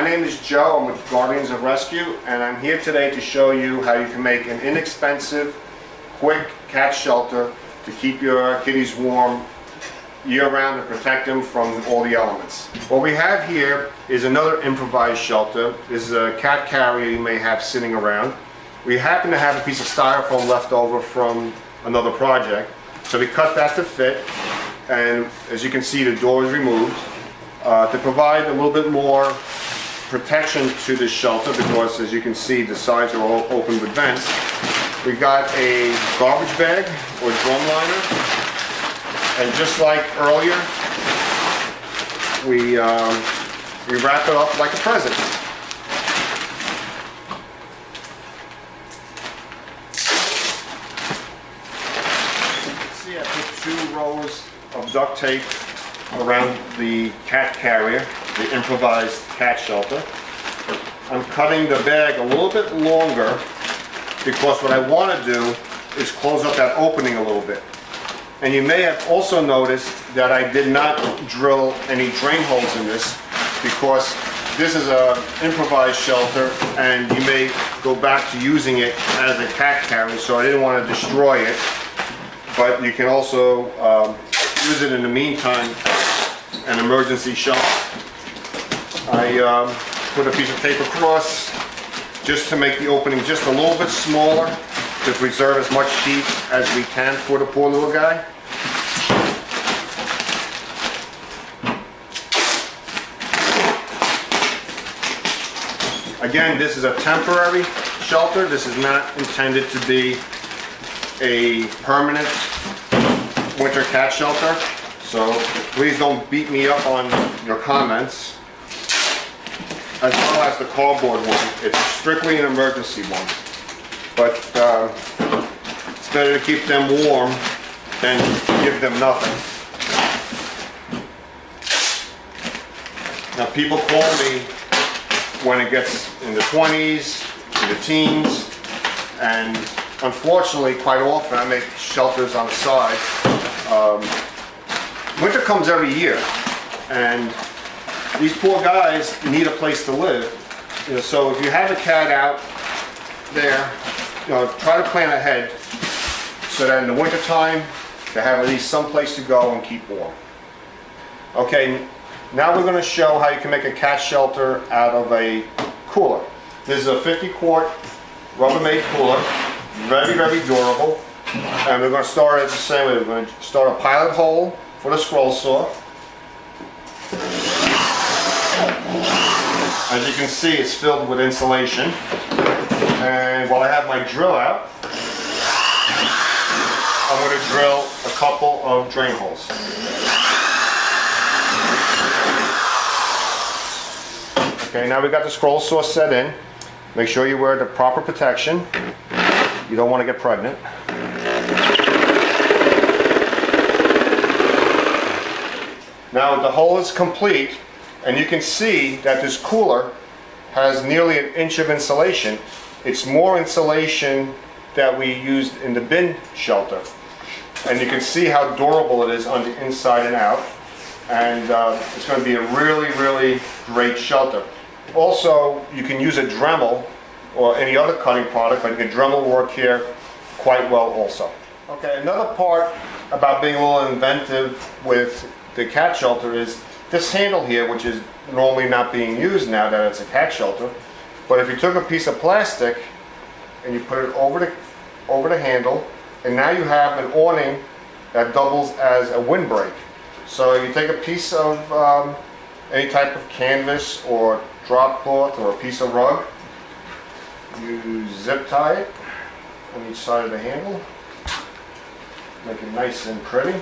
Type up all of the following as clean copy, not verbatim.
My name is Joe. I'm with Guardians of Rescue, and I'm here today to show you how you can make an inexpensive, quick cat shelter to keep your kitties warm year-round and protect them from all the elements. What we have here is another improvised shelter. This is a cat carrier you may have sitting around. We happen to have a piece of styrofoam left over from another project, so we cut that to fit, and as you can see, the door is removed to provide a little bit more protection to this shelter, because as you can see, the sides are all open with vents. We got a garbage bag or drum liner, and just like earlier, we wrap it up like a present. See, I put 2 rows of duct tape around the cat carrier, the improvised cat shelter. I'm cutting the bag a little bit longer because what I want to do is close up that opening a little bit. And you may have also noticed that I did not drill any drain holes in this, because this is an improvised shelter and you may go back to using it as a cat carrier, so I didn't want to destroy it. But you can also use it in the meantime, an emergency shelter. I put a piece of tape across just to make the opening just a little bit smaller, to preserve as much heat as we can for the poor little guy. Again, this is a temporary shelter. This is not intended to be a permanent winter cat shelter, so please don't beat me up on your comments. As well as the cardboard one, it's strictly an emergency one, but it's better to keep them warm than give them nothing. Now, people call me when it gets in the 20s, in the teens, and unfortunately, quite often I make shelters on the side. Winter comes every year, and these poor guys need a place to live. You know, so if you have a cat out there, try to plan ahead so that in the winter time they have at least some place to go and keep warm. Okay, now we're going to show how you can make a cat shelter out of a cooler. This is a 50-quart Rubbermaid cooler, very, very durable. And we're going to start it the same way. We're going to start a pilot hole for the scroll saw. As you can see, it's filled with insulation. And while I have my drill out, I'm going to drill a couple of drain holes. Okay, now we've got the scroll saw set in. Make sure you wear the proper protection. You don't want to get pregnant. Now the hole is complete, and you can see that this cooler has nearly 1 inch of insulation. It's more insulation that we used in the bin shelter. And you can see how durable it is on the inside and out. And it's going to be a really, really great shelter. Also, you can use a Dremel or any other cutting product, but a Dremel will work here quite well also. Okay, another part about being a little inventive with the cat shelter is this handle here, which is normally not being used now that it's a cat shelter. But if you took a piece of plastic and you put it over the handle, and now you have an awning that doubles as a windbreak. So you take a piece of any type of canvas or drop cloth or a piece of rug, you zip tie it on each side of the handle, make it nice and pretty.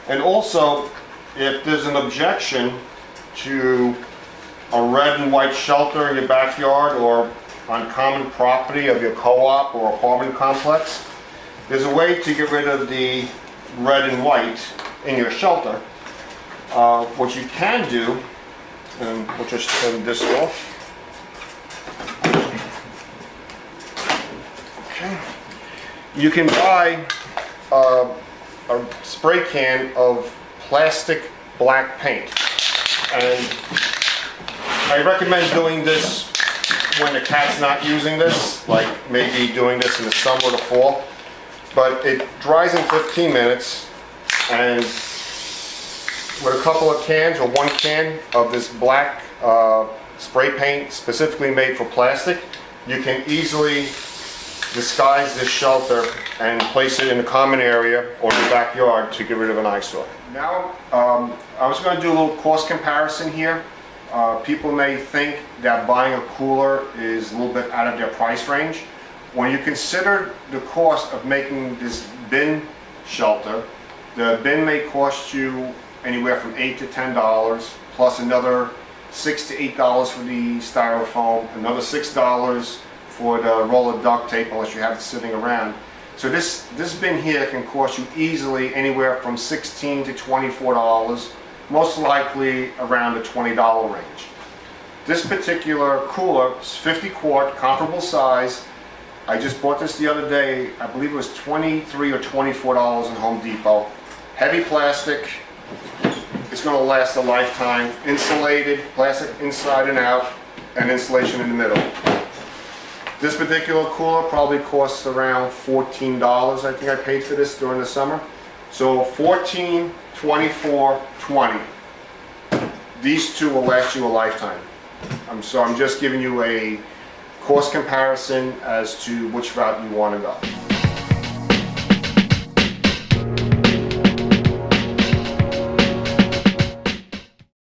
And also, if there's an objection to a red and white shelter in your backyard or on common property of your co-op or apartment complex, there's a way to get rid of the red and white in your shelter. What you can do, and we'll just turn this off. Okay. You can buy a spray can of plastic black paint. And I recommend doing this when the cat's not using this, like maybe doing this in the summer or the fall. But it dries in 15 minutes, and with a couple of cans or one can of this black spray paint specifically made for plastic, you can easily disguise this shelter and place it in the common area or in the backyard to get rid of an eyesore. Now, I was going to do a little cost comparison here. People may think that buying a cooler is a little bit out of their price range. When you consider the cost of making this bin shelter, the bin may cost you anywhere from $8 to $10, plus another $6 to $8 for the styrofoam, another $6 for the roll of duct tape unless you have it sitting around. So this bin here can cost you easily anywhere from $16 to $24, most likely around the $20 range. This particular cooler is 50 quart, comparable size. I just bought this the other day. I believe it was $23 or $24 in Home Depot. Heavy plastic. It's going to last a lifetime. Insulated, plastic inside and out, and insulation in the middle. This particular cooler probably costs around $14. I think I paid for this during the summer. So 14, 24, 20. These two will last you a lifetime. So I'm just giving you a cost comparison as to which route you want to go.